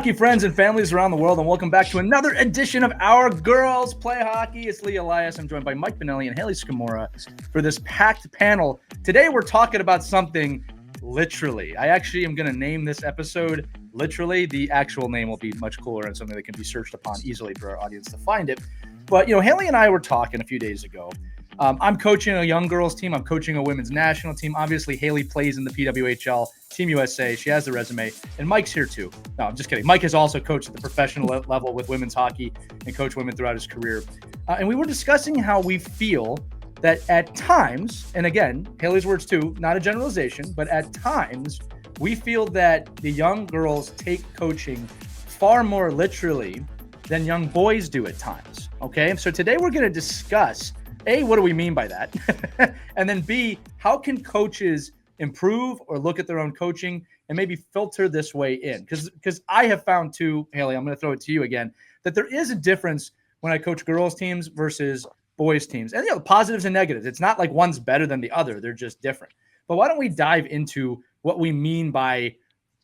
hockey friends and families around the world, and welcome back to another edition of Our Girls Play Hockey. It's Lee Elias. I'm joined by Mike Benelli and Haley Scamurra for this packed panel. Today we're talking about something literally. I actually am going to name this episode literally. The actual name will be much cooler and something that can be searched upon easily for our audience to find it. But, Haley and I were talking a few days ago. I'm coaching a young girls team. I'm coaching a women's national team. Obviously, Haley plays in the PWHL, Team USA. She has the resume. And Mike's here too. No, I'm just kidding. Mike has also coached at the professional level with women's hockey and coached women throughout his career. And we were discussing how we feel that at times, and again, Haley's words too, not a generalization, but at times, we feel that the young girls take coaching far more literally than young boys do at times. Okay, so today we're going to discuss A, what do we mean by that? And then B, how can coaches improve or look at their own coaching and maybe filter this way in? Because I have found too, Haley, I'm going to throw it to you again, that there is a difference when I coach girls teams versus boys teams. And, positives and negatives. It's not like one's better than the other. They're just different. But why don't we dive into what we mean by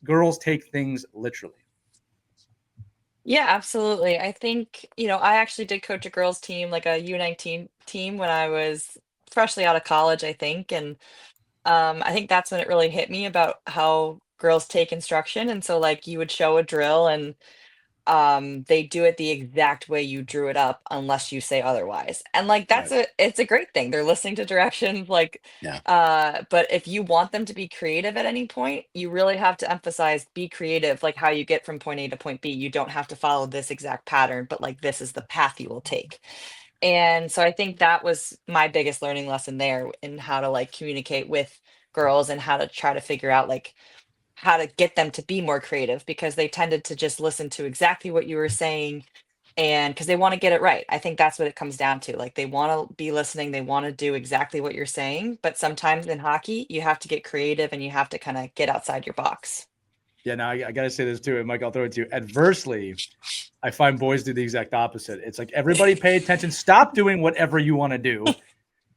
girls take things literally? Yeah, absolutely. I think, I actually did coach a girls team, like a U19 team when I was freshly out of college, I think. And I think that's when it really hit me about how girls take instruction. And so like you would show a drill and they do it the exact way you drew it up unless you say otherwise. And like Right. it's a great thing. They're listening to directions like Yeah. but if you want them to be creative at any point, you really have to emphasize be creative, like how you get from point A to point B. You don't have to follow this exact pattern, but like this is the path you will take. And so I think that was my biggest learning lesson there in how to like communicate with girls and how to try to figure out like how to get them to be more creative because they tended to just listen to exactly what you were saying and because they want to get it right. I think that's what it comes down to. Like they want to be listening, they want to do exactly what you're saying, but sometimes in hockey, you have to get creative and you have to kind of get outside your box. Yeah, now I got to say this too. And Mike, I'll throw it to you. Adversely, I find boys do the exact opposite. It's like everybody pay attention, stop doing whatever you want to do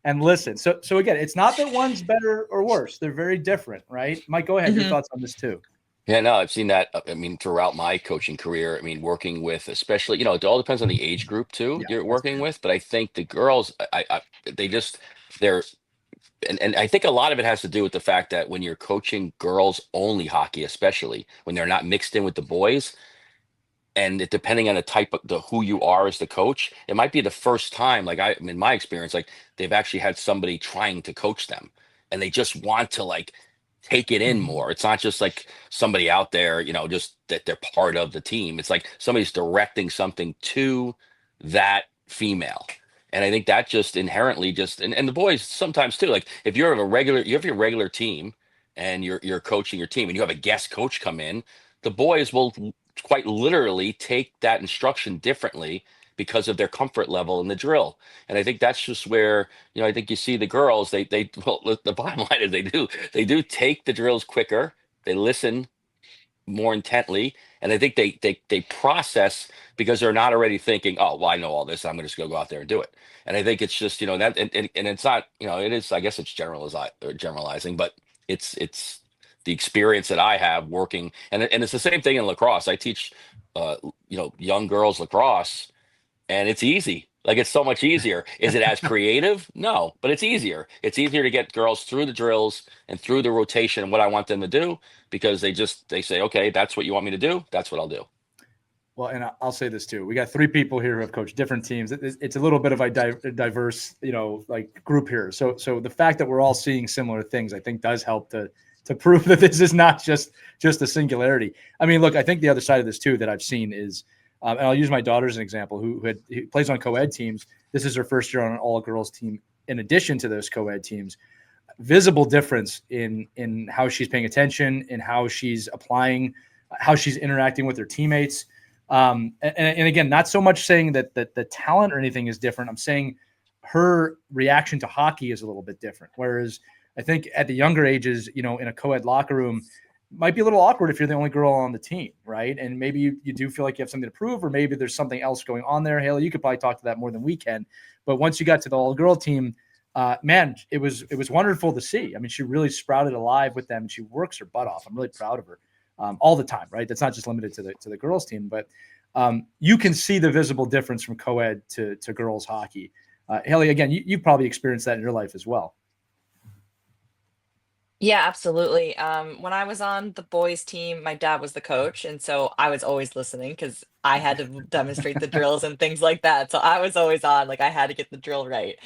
and listen. So again, it's not that one's better or worse. They're very different, right? Mike, go ahead. Your thoughts on this too. Yeah, no, I've seen that. I mean, throughout my coaching career, I mean, working with, especially, it all depends on the age group too Yeah, you're that's working fair. with. But I think the girls, they just, they're, and I think a lot of it has to do with the fact that when you're coaching girls only hockey, especially when they're not mixed in with the boys, and depending on the type of who you are as the coach, it might be the first time, like in my experience, like they've actually had somebody trying to coach them, and they just want to like take it in Mhm. more. It's not just like somebody out there, just that they're part of the team. It's like somebody's directing something to that female. And I think that just inherently and the boys sometimes too. Like if you have your regular team and you're coaching your team and you have a guest coach come in, the boys will quite literally take that instruction differently because of their comfort level in the drill. And I think that's just where, I think you see the girls, well, the bottom line is they do take the drills quicker. They listen more intently. And I think they process because they're not already thinking, oh, well, I know all this. I'm just going to go out there and do it. And I think it's just, that, and it's not, it is, I guess it's generalizing, but it's the experience that I have working. And it's the same thing in lacrosse. I teach, young girls lacrosse, and it's easy. Like it's so much easier. Is it as creative? No, but it's easier. It's easier to get girls through the drills and through the rotation and what I want them to do because they say, okay, that's what you want me to do. That's what I'll do. Well, and I'll say this too. We got three people here who have coached different teams. It's a little bit of a diverse, like group here. So the fact that we're all seeing similar things, I think, does help to prove that this is not just a singularity. I mean, look, I think the other side of this too that I've seen is, and I'll use my daughter as an example, who plays on co-ed teams. This is her first year on an all-girls team. In addition to those co-ed teams, visible difference in how she's paying attention, in how she's applying, how she's interacting with her teammates. And again, not so much saying that the talent or anything is different. I'm saying her reaction to hockey is a little bit different. Whereas I think at the younger ages, in a co-ed locker room, might be a little awkward if you're the only girl on the team, right? And maybe you do feel like you have something to prove, or maybe there's something else going on there. Haley, you could probably talk to that more than we can. But once you got to the all-girl team, man, it was wonderful to see. I mean, she really sprouted alive with them, and she works her butt off. I'm really proud of her. all the time, right? That's not just limited to the girls team, but you can see the visible difference from co-ed to girls hockey. Haley, again, you've probably experienced that in your life as well. Yeah, absolutely. When I was on the boys team, my dad was the coach, and so I was always listening because I had to demonstrate the drills and things like that. So I was always on, like I had to get the drill right.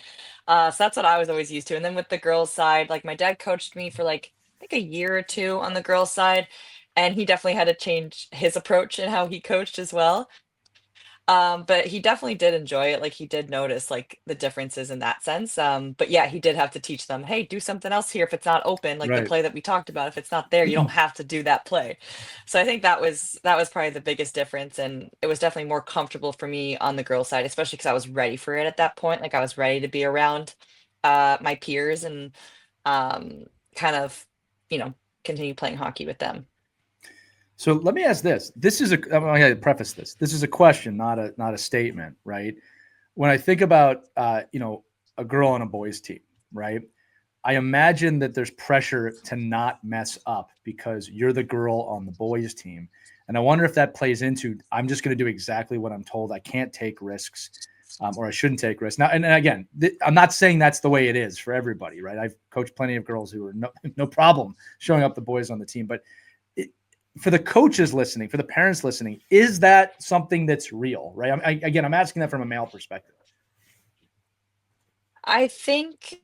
So that's what I was always used to. And then with the girls' side, like my dad coached me for like I think a year or two on the girls' side, and he definitely had to change his approach and how he coached as well. But he definitely did enjoy it. Like he did notice like the differences in that sense. But yeah, he did have to teach them, hey, do something else here if it's not open, like the Right. play that we talked about. If it's not there, you don't have to do that play. So I think that was probably the biggest difference. And it was definitely more comfortable for me on the girls' side, especially because I was ready for it at that point. Like I was ready to be around my peers and um kind of, you know, continue playing hockey with them. So let me ask this. I'm going to preface this. This is a question, not a statement, right? When I think about, a girl on a boys team, right? I imagine that there's pressure to not mess up because you're the girl on the boys team. And I wonder if that plays into, I'm just going to do exactly what I'm told. I can't take risks, or I shouldn't take risks. Now, and again, I'm not saying that's the way it is for everybody, right? I've coached plenty of girls who are no problem showing up the boys on the team, but for the coaches listening, for the parents listening, is that something that's real, right? I'm asking that from a male perspective. I think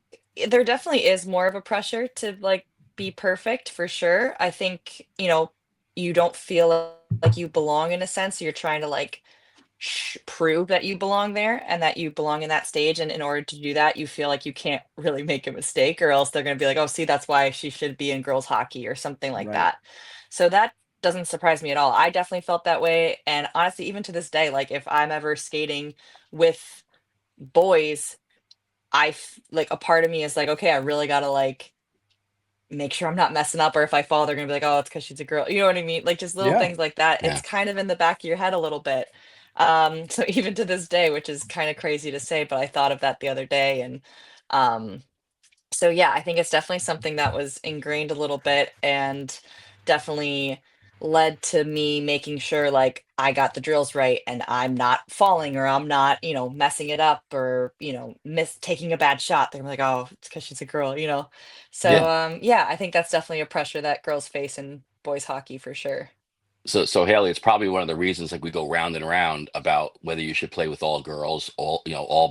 there definitely is more of a pressure to like be perfect for sure. I think, you don't feel like you belong in a sense. So you're trying to like prove that you belong there and that you belong in that stage. And in order to do that, you feel like you can't really make a mistake or else they're going to be like, oh, see, that's why she should be in girls hockey or something like Right. that. So that doesn't surprise me at all. I definitely felt that way. And honestly, even to this day, like if I'm ever skating with boys, like a part of me is like, okay, I really gotta like make sure I'm not messing up, or if I fall, they're gonna be like, oh, it's because she's a girl. You know what I mean? Like just little Yeah. things like that. It's Yeah. kind of in the back of your head a little bit. So even to this day, which is kind of crazy to say, but I thought of that the other day, and um, so yeah, I think it's definitely something that was ingrained a little bit and definitely led to me making sure like I got the drills right and I'm not falling or I'm not, messing it up or, miss taking a bad shot. They're like, oh, it's because she's a girl. Yeah. So yeah, I think that's definitely a pressure that girls face in boys hockey for sure. So Haley, it's probably one of the reasons like we go round and round about whether you should play with all girls, all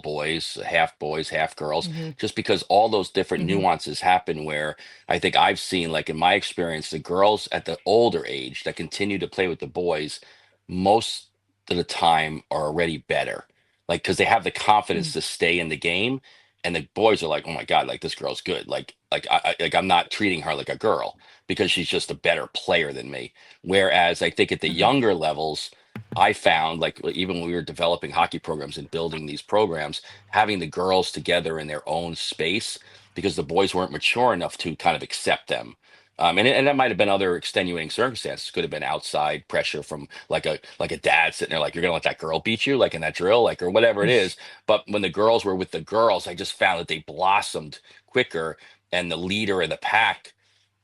boys, half girls, Hmm. just because all those different Hmm. nuances happen where I think I've seen, like in my experience, the girls at the older age that continue to play with the boys most of the time are already better. Like because they have the confidence to stay in the game. And the boys are like, oh my God, like this girl's good. Like I'm not treating her like a girl because she's just a better player than me. Whereas I think at the Hmm. younger levels, I found like even when we were developing hockey programs and building these programs, having the girls together in their own space because the boys weren't mature enough to kind of accept them. And that might have been other extenuating circumstances. Could have been outside pressure from like a dad sitting there like you're gonna let that girl beat you like in that drill like or whatever it is. But when the girls were with the girls, I just found that they blossomed quicker and the leader of the pack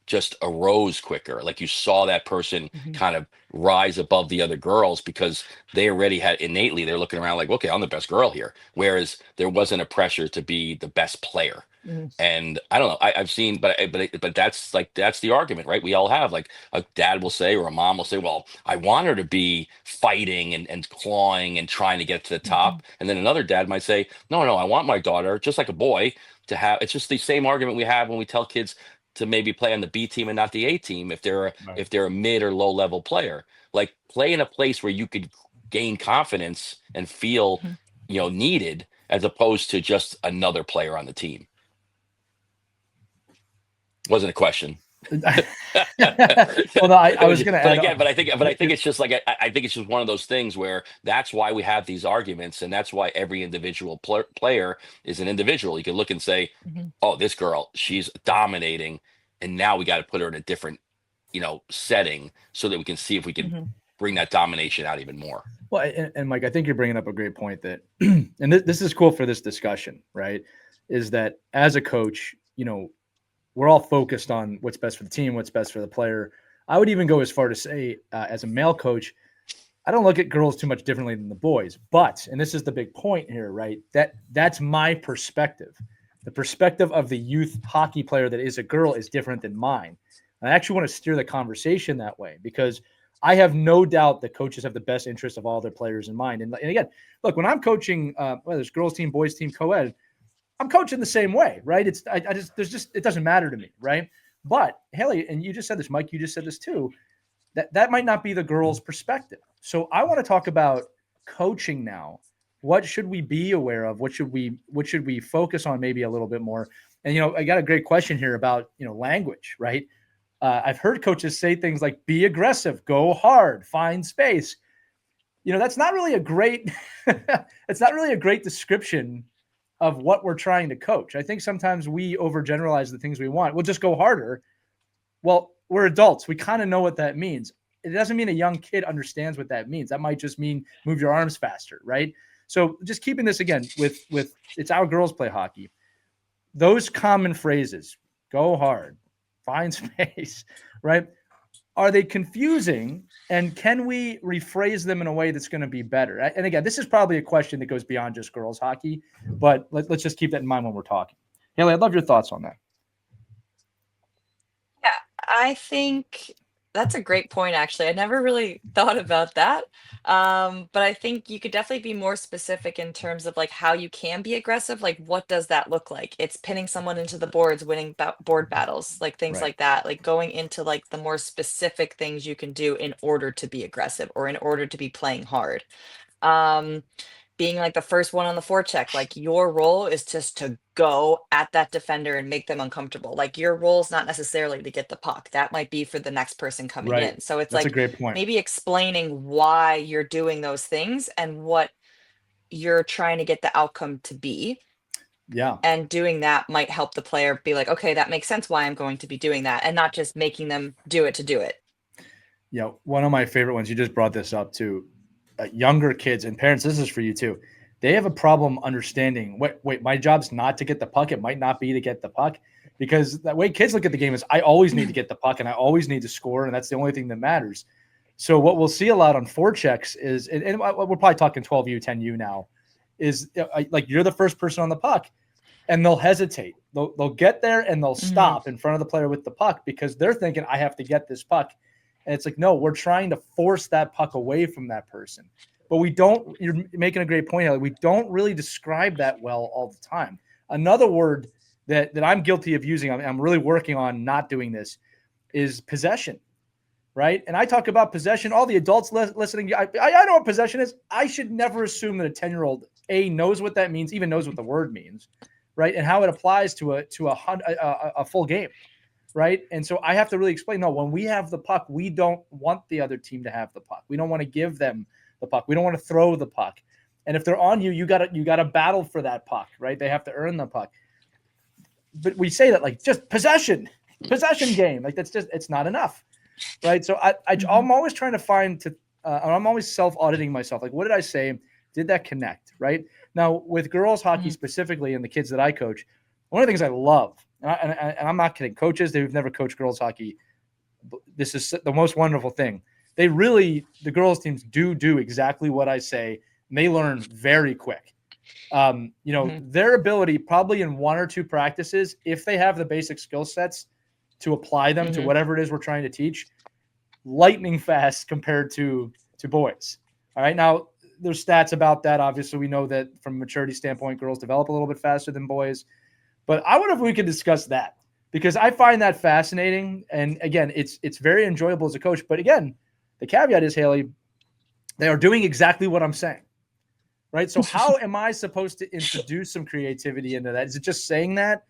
just arose quicker. Like you saw that person Hmm. kind of rise above the other girls because they already had innately, they're looking around like, okay, I'm the best girl here. Whereas there wasn't a pressure to be the best player. Hmm. And I don't know. I've seen, but that's like that's the argument, right? We all have like a dad will say or a mom will say, "Well, I want her to be fighting and clawing and trying to get to the Hmm. top." And then another dad might say, "No, no, I want my daughter just like a boy to have." It's just the same argument we have when we tell kids to maybe play on the B team and not the A team if they're Right. if they're a mid or low level player. Like play in a place where you could gain confidence and feel, needed as opposed to just another player on the team. Wasn't a question. Well, no, I was going to But add again, on. but I think it's just like I think it's just one of those things where that's why we have these arguments, and that's why every individual player is an individual. You can look and say, Hmm. "Oh, this girl, she's dominating," and now we got to put her in a different, setting so that we can see if we can Hmm. bring that domination out even more. Well, and Mike, I think you're bringing up a great point that, and this is cool for this discussion, right? Is that as a coach, we're all focused on what's best for the team, what's best for the player. I would even go as far to say, as a male coach, I don't look at girls too much differently than the boys. But, and this is the big point here, right? That's my perspective. The perspective of the youth hockey player that is a girl is different than mine. And I actually want to steer the conversation that way because I have no doubt that coaches have the best interest of all their players in mind. And again, look, when I'm coaching, whether it's girls team, boys team, co-ed, I'm coaching the same way, right? It doesn't matter to me, right? But Haley, and you just said this, Mike, you just said this too, that might not be the girl's perspective. So I want to talk about coaching now. What should we be aware of? What should we focus on maybe a little bit more? And I got a great question here about language, right? I've heard coaches say things like be aggressive, go hard, find space. That's not really a great it's not really a great description of what we're trying to coach. I think sometimes we overgeneralize the things we want. We'll just go harder. Well, we're adults. We kind of know what that means. It doesn't mean a young kid understands what that means. That might just mean move your arms faster, right? So just keeping this again with it's our girls play hockey. Those common phrases, go hard, find space, right? Are they confusing? And can we rephrase them in a way that's going to be better? And again, this is probably a question that goes beyond just girls hockey, but let's just keep that in mind when we're talking. Haley, I'd love your thoughts on that. Yeah, I think that's a great point, actually. I never really thought about that. But I think you could definitely be more specific in terms of like how you can be aggressive. Like, what does that look like? It's pinning someone into the boards, winning board battles, like things Right. like that. Like going into like the more specific things you can do in order to be aggressive or in order to be playing hard. Um, Being like the first one on the forecheck, like your role is just to go at that defender and make them uncomfortable. Like your role is not necessarily to get the puck. That might be for the next person coming Right. in. So it's That's a like great point. maybe explaining why you're doing those things and what you're trying to get the outcome to be. Yeah. And doing that might help the player be like, okay, that makes sense why I'm going to be doing that, and not just making them do it to do it. One of my favorite ones, you just brought this up too. Younger kids and parents, this is for you too. They have a problem understanding, wait, my job's not to get the puck. It might not be to get the puck, because the way kids look at the game is I always need to get the puck and I always need to score, and that's the only thing that matters. So what we'll see a lot on forechecks is, and we're probably talking 12U, 10U now, is like you're the first person on the puck and they'll hesitate. They'll get there and they'll stop in front of the player with the puck because they're thinking, I have to get this puck. And it's like, no, we're trying to force that puck away from that person. But we don't, you're making a great point, Ellie. We don't really describe that well all the time. Another word that I'm guilty of using, I'm really working on not doing this, is possession, right? And I talk about possession. All the adults listening, I know what possession is. I should never assume that a 10-year-old, knows what that means, even knows what the word means, right? And how it applies to a full game. Right. And so I have to really explain, no, when we have the puck, we don't want the other team to have the puck. We don't want to give them the puck. We don't want to throw the puck. And if they're on you, you gotta battle for that puck, right? They have to earn the puck. But we say that like just possession game. Like it's not enough. Right. So I'm always trying to I'm always self-auditing myself. Like, what did I say? Did that connect? Right. Now with girls hockey specifically and the kids that I coach, one of the things I love, and I'm not kidding, coaches who've never coached girls hockey, this is the most wonderful thing. The girls teams do exactly what I say, and they learn very quick. Their ability probably in one or two practices, if they have the basic skill sets to apply them to whatever it is we're trying to teach, lightning fast compared to boys. All right. Now there's stats about that. Obviously we know that from a maturity standpoint, girls develop a little bit faster than boys. But I wonder if we could discuss that, because I find that fascinating. And again, it's very enjoyable as a coach. But again, the caveat is, Haley, they are doing exactly what I'm saying, right? So how am I supposed to introduce some creativity into that? Is it just saying that?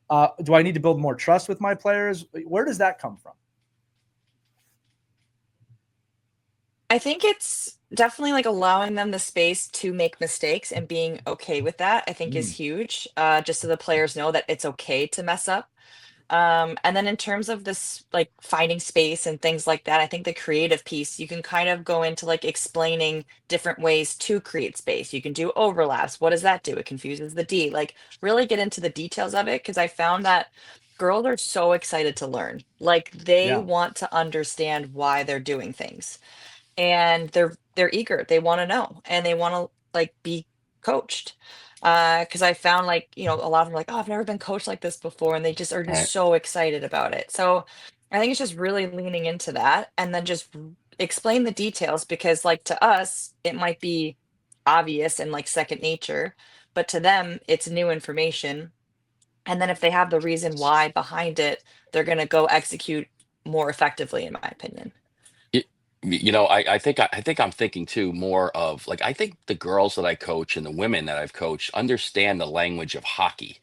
Do I need to build more trust with my players? Where does that come from? I think it's definitely like allowing them the space to make mistakes and being okay with that, I think is huge. Just so the players know that it's okay to mess up. And then in terms of this, like finding space and things like that, I think the creative piece, you can kind of go into like explaining different ways to create space. You can do overlaps. What does that do? It confuses the D. Like really get into the details of it, because I found that girls are so excited to learn. Like they Yeah. want to understand why they're doing things. And they're eager. They want to know and they want to like be coached. Because I found like, a lot of them are like, oh, I've never been coached like this before. And they just are just Right. so excited about it. So I think it's just really leaning into that and then just explain the details because like to us, it might be obvious and like second nature, but to them, it's new information. And then if they have the reason why behind it, they're going to go execute more effectively, in my opinion. Y- I think I'm thinking too more of like I think the girls that I coach and the women that I've coached understand the language of hockey.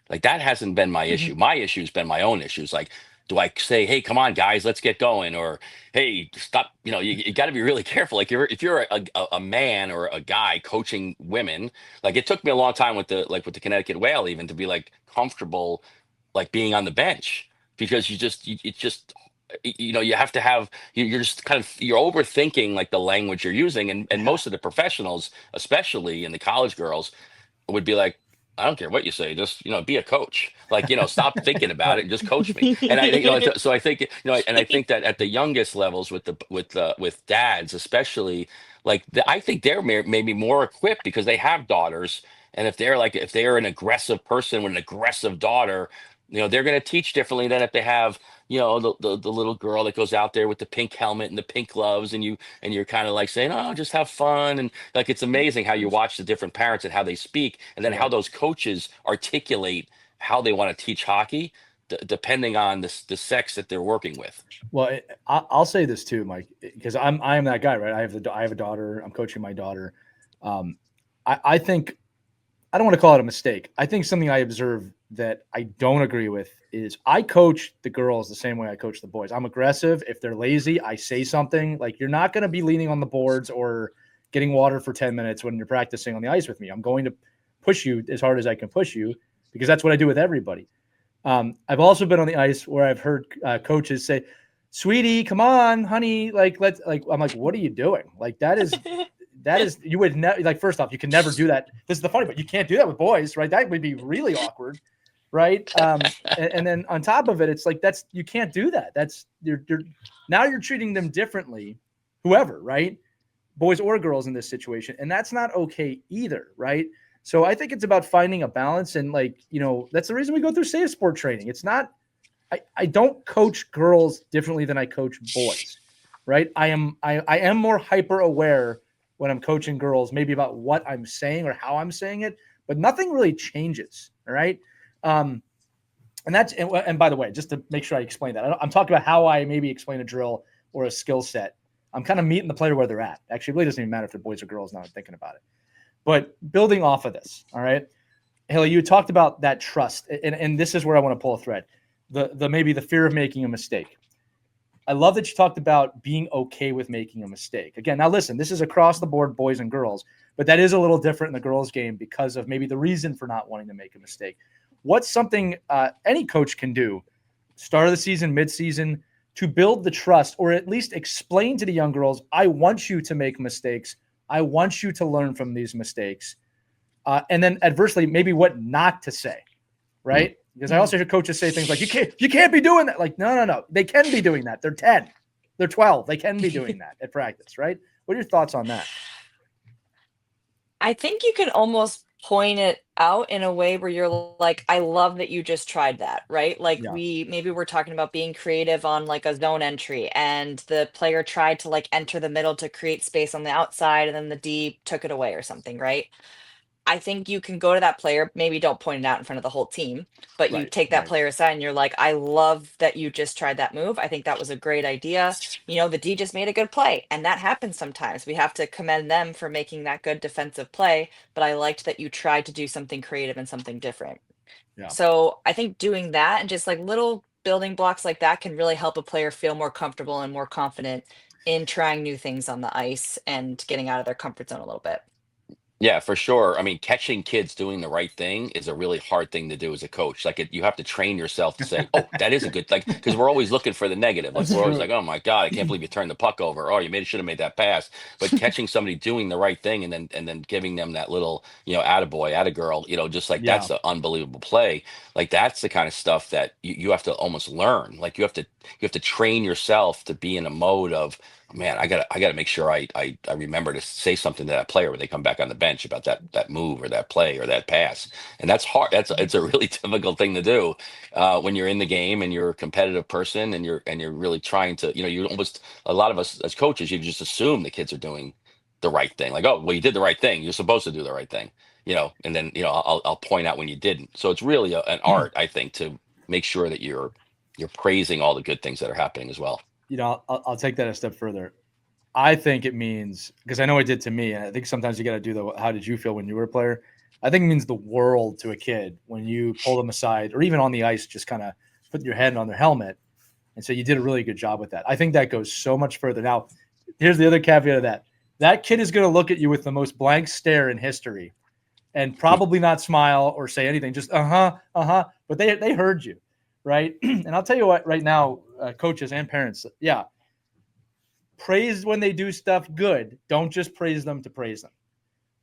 Like that hasn't been my Mhm. issue. My issue's been my own issues. Like, do I say, "Hey, come on, guys, let's get going," or "Hey, stop"? You got to be really careful. Like, if you're a man or a guy coaching women, like it took me a long time with the Connecticut Whale even to be like comfortable, like being on the bench because it's just you have to have you're just kind of you're overthinking like the language you're using, and Yeah. most of the professionals, especially in the college girls would be like, I don't care what you say, just be a coach. Like, stop thinking about it Right. and just coach me. And I think, so I think, and I think that at the youngest levels with dads, especially, like I think they're maybe more equipped because they have daughters. And if they're an aggressive person with an aggressive daughter, they're going to teach differently than if they have, the little girl that goes out there with the pink helmet and the pink gloves and you're kind of like saying, oh, just have fun. And like, it's amazing how you watch the different parents and how they speak, and then how Right. those coaches articulate how they want to teach hockey, depending on the sex that they're working with. Well, I'll say this too, Mike, because I am that guy, right? I have a daughter. I'm coaching my daughter. Um, I think I don't want to call it a mistake. I think something I observe that I don't agree with is I coach the girls the same way I coach the boys. I'm aggressive. If they're lazy, I say something like, you're not going to be leaning on the boards or getting water for 10 minutes when you're practicing on the ice with me. I'm going to push you as hard as I can push you because that's what I do with everybody. I've also been on the ice where I've heard coaches say, "Sweetie, come on, honey, like let's like." I'm like, "What are you doing? Like that is you would never like. First off, you can never do that. This is the funny, but you can't do that with boys, right? That would be really awkward, right? And then on top of it, it's like that's you can't do that. That's you're now you're treating them differently, whoever, right? Boys or girls in this situation, and that's not okay either, right? So I think it's about finding a balance, and that's the reason we go through safe sport training. It's not I don't coach girls differently than I coach boys, right? I am more hyper aware when I'm coaching girls, maybe about what I'm saying or how I'm saying it, but nothing really changes. All right. Um, and by the way, just to make sure I explain that, I'm talking about how I maybe explain a drill or a skill set. I'm kind of meeting the player where they're at. Actually, it really doesn't even matter if they're boys or girls now I'm thinking about it. But building off of this, all right, Haley, you talked about that trust, and this is where I want to pull a thread. The maybe the fear of making a mistake. I love that you talked about being okay with making a mistake. Again, now listen, this is across the board, boys and girls, but that is a little different in the girls' game because of maybe the reason for not wanting to make a mistake. What's something any coach can do, start of the season, mid-season, to build the trust, or at least explain to the young girls, I want you to make mistakes. I want you to learn from these mistakes. And then adversely, maybe what not to say, Mm. right? Because I also hear coaches say things like, you can't be doing that. Like, no. They can be doing that. They're 10. They're 12. They can be doing that at practice, right? What are your thoughts on that? I think you can almost point it out in a way where you're like, I love that you just tried that, right? Like Yeah. maybe we're talking about being creative on like a zone entry and the player tried to like enter the middle to create space on the outside and then the D took it away or something, right? I think you can go to that player, maybe don't point it out in front of the whole team, but you Right. take that Right. player aside and you're like, I love that you just tried that move. I think that was a great idea. The D just made a good play. And that happens sometimes. We have to commend them for making that good defensive play. But I liked that you tried to do something creative and something different. Yeah. So I think doing that and just like little building blocks like that can really help a player feel more comfortable and more confident in trying new things on the ice and getting out of their comfort zone a little bit. Yeah, for sure. I mean, catching kids doing the right thing is a really hard thing to do as a coach. Like, you have to train yourself to say, "Oh, that is a good," like, because we're always looking for the negative. Like, That's we're always true. like, "Oh my God, I can't believe you turned the puck over. Oh, you should have made that pass." But catching somebody doing the right thing and then giving them that little, attaboy, attagirl, just like Yeah. that's an unbelievable play. Like, that's the kind of stuff that you have to almost learn. Like, you have to train yourself to be in a mode of, man, I gotta make sure I remember to say something to that player when they come back on the bench about that move or that play or that pass. And that's hard. It's a really difficult thing to do when you're in the game and you're a competitive person and you're really trying to, you almost, a lot of us as coaches, you just assume the kids are doing the right thing. Like, oh, well, you did the right thing. You're supposed to do the right thing, and then, I'll point out when you didn't. So it's really an art, I think, to make sure that you're praising all the good things that are happening as well. I'll take that a step further. I think it means, because I know it did to me, and I think sometimes you got to do the how did you feel when you were a player? I think it means the world to a kid when you pull them aside or even on the ice, just kind of put your head on their helmet and say you did a really good job with that. I think that goes so much further. Now, here's the other caveat of that. That kid is going to look at you with the most blank stare in history and probably not smile or say anything, just but they heard you, right? And I'll tell you what, right now, coaches and parents, yeah, praise when they do stuff good. Don't just praise them to praise them.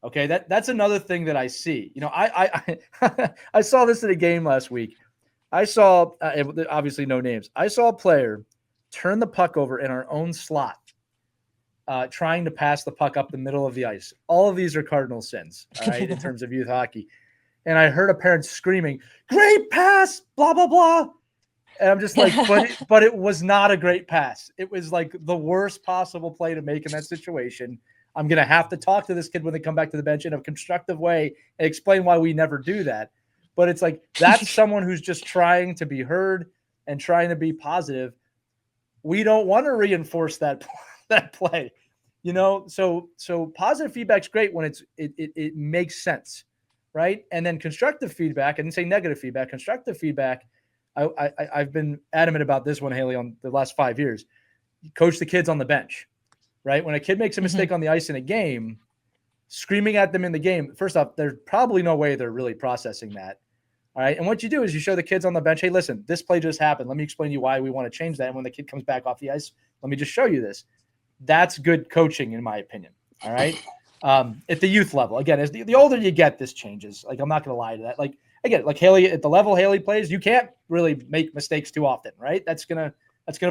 Okay, that's another thing that I see. I saw this in a game last week. I saw obviously no names. I saw a player turn the puck over in our own slot, trying to pass the puck up the middle of the ice. All of these are cardinal sins, all right, in terms of youth hockey. And I heard a parent screaming, "Great pass!" Blah blah blah. And I'm just like, but it was not a great pass. It was like the worst possible play to make in that situation. I'm going to have to talk to this kid when they come back to the bench in a constructive way and explain why we never do that. But it's like, that's someone who's just trying to be heard and trying to be positive. We don't want to reinforce that play, So positive feedback's great when it makes sense, right? And then constructive feedback, I didn't say negative feedback, constructive feedback. I've been adamant about this one, Haley, on the last 5 years. Coach the kids on the bench, right? When a kid makes a mistake on the ice in a game, screaming at them in the game, first off, there's probably no way they're really processing that. All right. And what you do is you show the kids on the bench, hey, listen, this play just happened. Let me explain to you why we want to change that. And when the kid comes back off the ice, let me just show you this. That's good coaching, in my opinion. All right. At the youth level, again, as the older you get, this changes. Like, I'm not going to lie to that. Like, again, like Haley, at the level Haley plays, you can't really make mistakes too often, right? That's gonna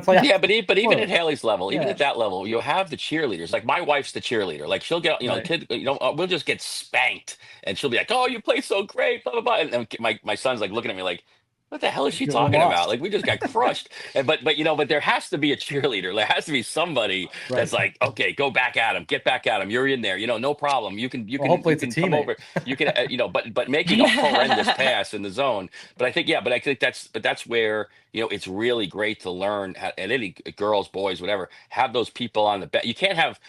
play out. Yeah, but even at Haley's level, even Yeah. at that level, you'll have the cheerleaders. Like, my wife's the cheerleader. Like, she'll get, the Right. kid, we'll just get spanked, and she'll be like, "Oh, you play so great," blah blah blah. And then my son's like looking at me like, "What the hell is she We're talking about? lost. Like, we just got crushed." And but there has to be a cheerleader. There has to be somebody Right. that's like, "Okay, go back at him, get back at him. You're in there. No problem. Hopefully You it's a can come teammate. over. You can but making a horrendous pass in the zone. But I think that's where, it's really great to learn at any girls, boys, whatever, have those people on the bench. You can't have,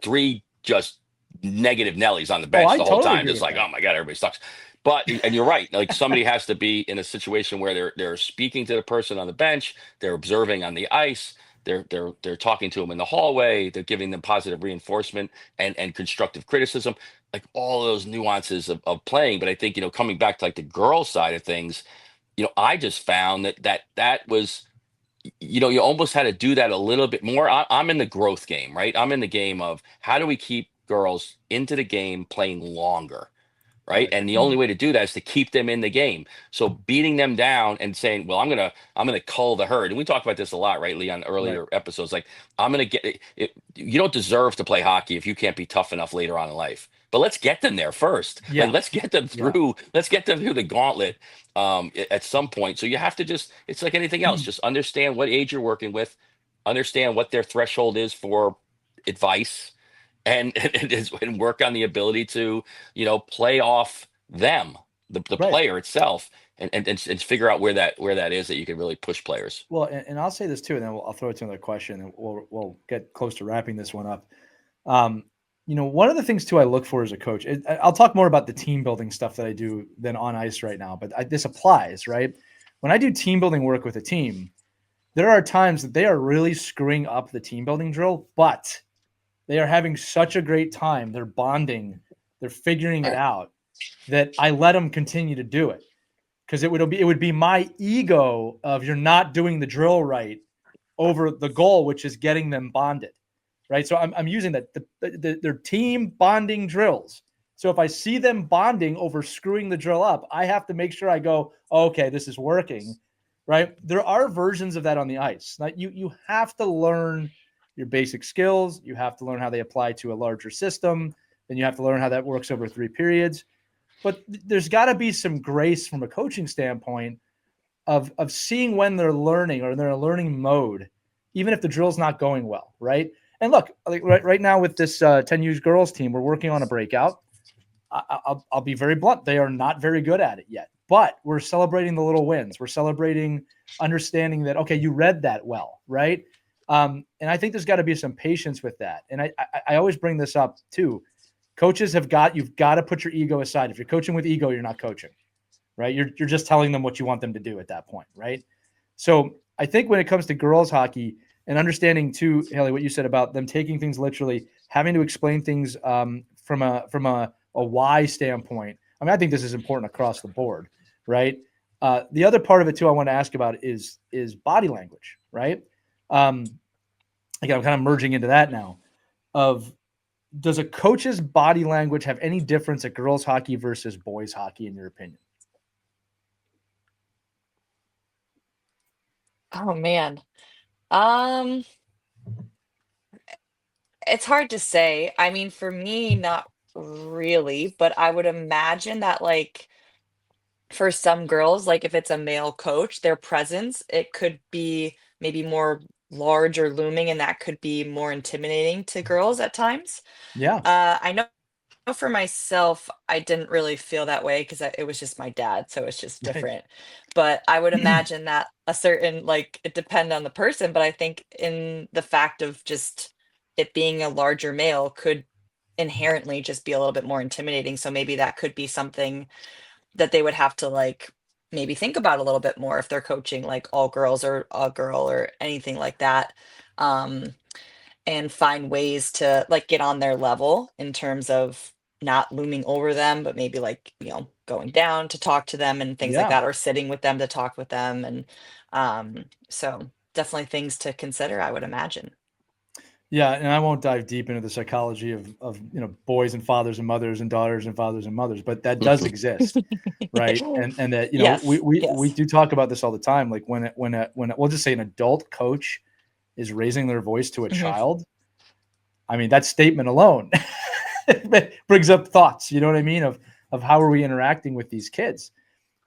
three just negative Nellies on the Oh, bench I the whole totally time, agree just with like, that. oh my God, everybody sucks. But and you're right, like, somebody has to be in a situation where they're speaking to the person on the bench, they're observing on the ice, they're talking to them in the hallway, they're giving them positive reinforcement and constructive criticism, like all those nuances of playing. But I think, coming back to like the girls side of things, I just found that was, you almost had to do that a little bit more. I'm in the growth game, right? I'm in the game of how do we keep girls into the game playing longer, right? Right. And the only way to do that is to keep them in the game. So beating them down and saying, "Well, I'm gonna cull the herd," and we talked about this a lot, right, Lee, on Right. earlier episodes. Like, I'm gonna get it. You don't deserve to play hockey if you can't be tough enough later on in life. But let's get them there first. Like, Yeah. let's get them Yeah. through. Let's get them through the gauntlet at some point. So you have to just. It's like anything else. Just understand what age you're working with. Understand what their threshold is for advice, and and work on the ability to, play off them, the Right. player itself, and figure out where that is that you can really push players. Well, and I'll say this too, and then I'll throw it to another question, and we'll get close to wrapping this one up. Um, one of the things too I look for as a coach, I'll talk more about the team building stuff that I do than on ice right now, but this applies, right? When I do team building work with a team, there are times that they are really screwing up the team building drill, but they are having such a great time. They're bonding they're figuring it Right. out, that I let them continue to do it. Because it would be my ego of you're not doing the drill right over the goal, which is getting them bonded, right? So I'm using that their team bonding drills. So if I see them bonding over screwing the drill up, I have to make sure I go, oh, okay, this is working, right? There are versions of that on the ice. Now, you have to learn your basic skills. You have to learn how they apply to a larger system. Then you have to learn how that works over 3 periods. But there's got to be some grace from a coaching standpoint of seeing when they're learning or they're in a learning mode, even if the drill's not going well, right? And look, like right now with this 10U girls team, we're working on a breakout. I'll be very blunt. They are not very good at it yet, but we're celebrating the little wins. We're celebrating understanding that, okay, you read that well, right? And I think there's got to be some patience with that. And I always bring this up too. Coaches you've got to put your ego aside. If you're coaching with ego, you're not coaching, right? You're just telling them what you want them to do at that point, right? So I think when it comes to girls hockey and understanding too, Haley, what you said about them taking things literally, having to explain things from a why standpoint. I mean, I think this is important across the board, right? The other part of it too, I want to ask about is body language, right? Again, I'm kind of merging into that now. Does a coach's body language have any difference at girls hockey versus boys hockey, in your opinion? Oh man. Um, it's hard to say. I mean, for me, not really, but I would imagine that like for some girls, like if it's a male coach, their presence, it could be maybe more large or looming, and that could be more intimidating to girls at times. Yeah. I know for myself, I didn't really feel that way because it was just my dad, so it's just Right. different. But I would imagine that a certain like it depend on the person, but I think in the fact of just it being a larger male could inherently just be a little bit more intimidating. So maybe that could be something that they would have to like maybe think about a little bit more if they're coaching like all girls or a girl or anything like that. Um, and find ways to like get on their level in terms of not looming over them, but maybe like, going down to talk to them and things like Yeah. that, or sitting with them to talk with them. And so definitely things to consider, I would imagine. Yeah, and I won't dive deep into the psychology of boys and fathers and mothers and daughters and fathers and mothers, but that does exist, right? And that Yes, we yes. do talk about this all the time. Like when we'll just say an adult coach is raising their voice to a Mhm. child. I mean, that statement alone brings up thoughts. You know what I mean? Of how are we interacting with these kids?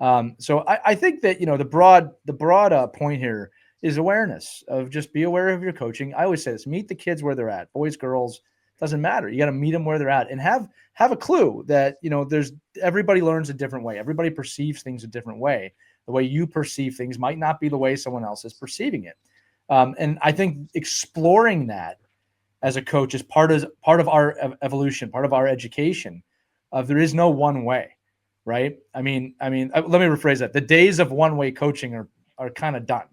So I think that the broad point here is awareness of just be aware of your coaching. I always say this: meet the kids where they're at, boys, girls, doesn't matter. You got to meet them where they're at, and have a clue that there's everybody learns a different way. Everybody perceives things a different way. The way you perceive things might not be the way someone else is perceiving it. And I think exploring that as a coach is part of our evolution, part of our education. There is no one way, right? I mean, let me rephrase that. The days of one-way coaching are kind of done,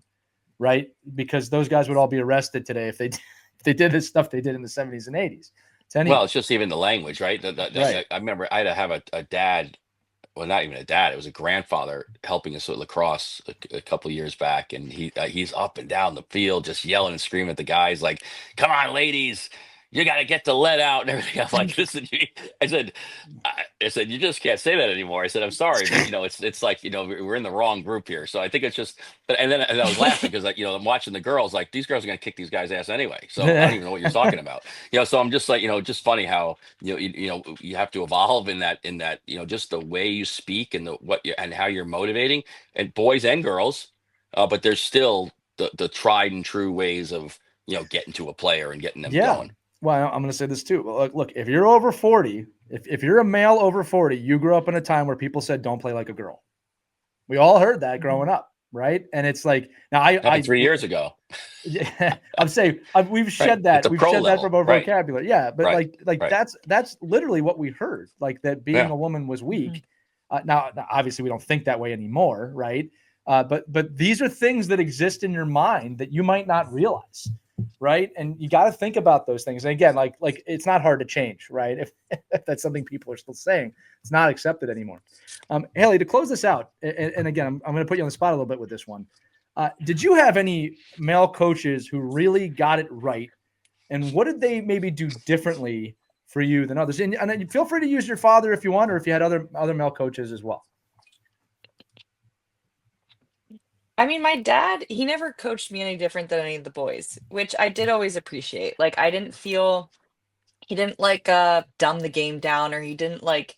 right? Because those guys would all be arrested today if they did this stuff they did in the 70s and 80s. Well, it's just even the language, right? Right. I remember I had to have a dad, well, not even a dad, it was a grandfather helping us with lacrosse a couple years back, and he's up and down the field just yelling and screaming at the guys like, "Come on, ladies, you got to get the lead out," and everything. I'm like, "Listen," I said, I said, "You just can't say that anymore." I said, "I'm sorry, but it's like we're in the wrong group here." So I think it's just, but and I was laughing because like I'm watching the girls, like these girls are gonna kick these guys' ass anyway. So I don't even know what you're talking about. So I'm just like just funny how you have to evolve in that just the way you speak and and how you're motivating, and boys and girls, but there's still the tried and true ways of getting to a player and getting them Yeah. going. Well, I'm going to say this too. Look, if you're over 40, if you're a male over 40, you grew up in a time where people said, "Don't play like a girl." We all heard that growing up, right? And it's like now Happened 3 years ago. Yeah, I'm saying we've Right. shed At that. the We've pro shed that level. from our Right. vocabulary. Yeah, but Right. like Right. that's literally what we heard. Like that being Yeah. a woman was Mhm. weak. Now, obviously, we don't think that way anymore, right? But these are things that exist in your mind that you might not realize. right? And you got to think about those things. And again, like it's not hard to change, right? If that's something people are still saying, it's not accepted anymore. Haley, to close this out, and again, I'm going to put you on the spot a little bit with this one. Did you have any male coaches who really got it right? And what did they maybe do differently for you than others? And then feel free to use your father if you want, or if you had other male coaches as well. I mean, my dad, he never coached me any different than any of the boys, which I did always appreciate. Like, I didn't feel he didn't like dumb the game down, or he didn't like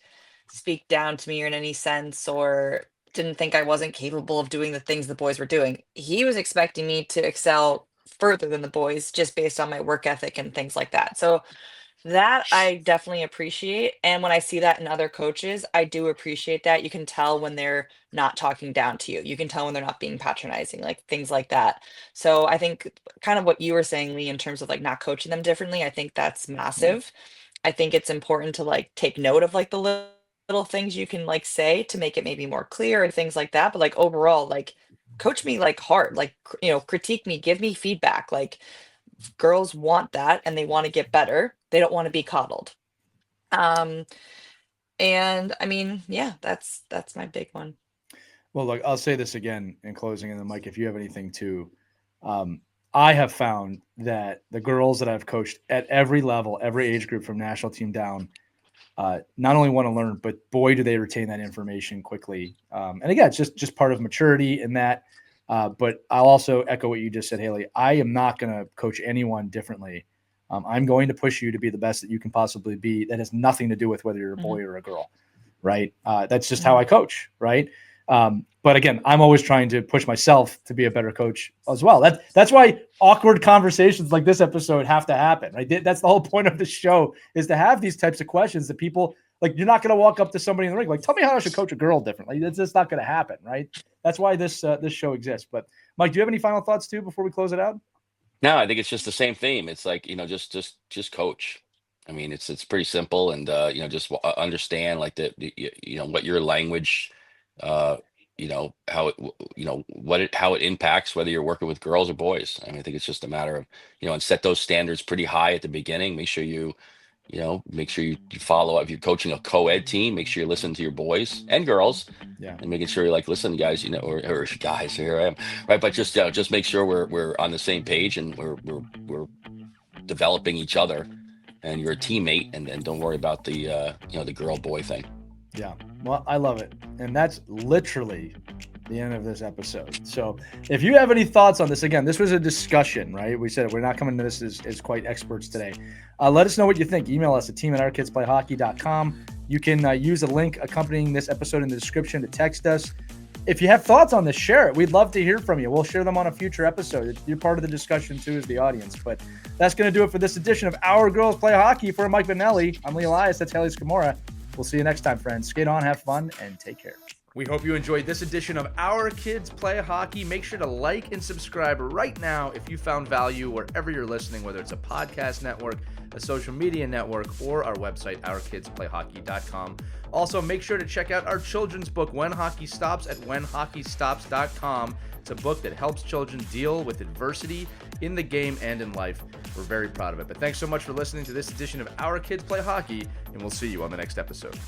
speak down to me in any sense, or didn't think I wasn't capable of doing the things the boys were doing. He was expecting me to excel further than the boys just based on my work ethic and things like that. So that I definitely appreciate. And when I see that in other coaches, I do appreciate that. You can tell when they're not talking down to you. You can tell when they're not being patronizing, like things like that. So I think kind of what you were saying, Lee, in terms of like not coaching them differently, I think that's massive. I think it's important to like take note of like the little things you can like say to make it maybe more clear and things like that. But like overall, like coach me like hard, like critique me, give me feedback. Like girls want that and they want to get better. They don't want to be coddled. Um, and I mean, yeah, that's my big one. Well, look, I'll say this again in closing, and then Mike, if you have anything too, I have found that the girls that I've coached at every level, every age group from national team down, not only want to learn, but boy, do they retain that information quickly. And again, it's just part of maturity in that. But I'll also echo what you just said, Haley. I am not going to coach anyone differently. I'm going to push you to be the best that you can possibly be. That has nothing to do with whether you're a boy or a girl, right? That's just how I coach, right? But again, I'm always trying to push myself to be a better coach as well. That's why awkward conversations like this episode have to happen, right? That's the whole point of the show, is to have these types of questions that people like. You're not going to walk up to somebody in the ring like, tell me how I should coach a girl differently. That's just not going to happen, right? That's why this show exists. But Mike, do you have any final thoughts too before we close it out? No, I think it's just the same theme. It's like, just coach. I mean, it's pretty simple, and just understand like what your language, uh, how it, how it impacts whether you're working with girls or boys. I mean, I think it's just a matter of, and set those standards pretty high at the beginning. Make sure you follow up. If you're coaching a co-ed team, make sure you listen to your boys and girls. Yeah. And making sure you're like, listen, guys, or guys, here I am, right? But just make sure we're on the same page, and we're developing each other, and you're a teammate, and don't worry about the the girl boy thing. Yeah. Well, I love it. And that's literally the end of this episode. So if you have any thoughts on this, again, this was a discussion, right? We said we're not coming to this as quite experts today. Let us know what you think. Email us at team@ourkidsplayhockey.com. You can use a link accompanying this episode in the description to text us. If you have thoughts on this, share it. We'd love to hear from you. We'll share them on a future episode. You're part of the discussion too as the audience. But that's going to do it for this edition of Our Girls Play Hockey. For Mike Benelli, I'm Lee Elias. That's Haley Scamurra. We'll see you next time, friends. Skate on, have fun, and take care. We hope you enjoyed this edition of Our Kids Play Hockey. Make sure to like and subscribe right now if you found value wherever you're listening, whether it's a podcast network, a social media network, or our website, ourkidsplayhockey.com. Also, make sure to check out our children's book, When Hockey Stops, at whenhockeystops.com. It's a book that helps children deal with adversity in the game and in life. We're very proud of it. But thanks so much for listening to this edition of Our Kids Play Hockey, and we'll see you on the next episode.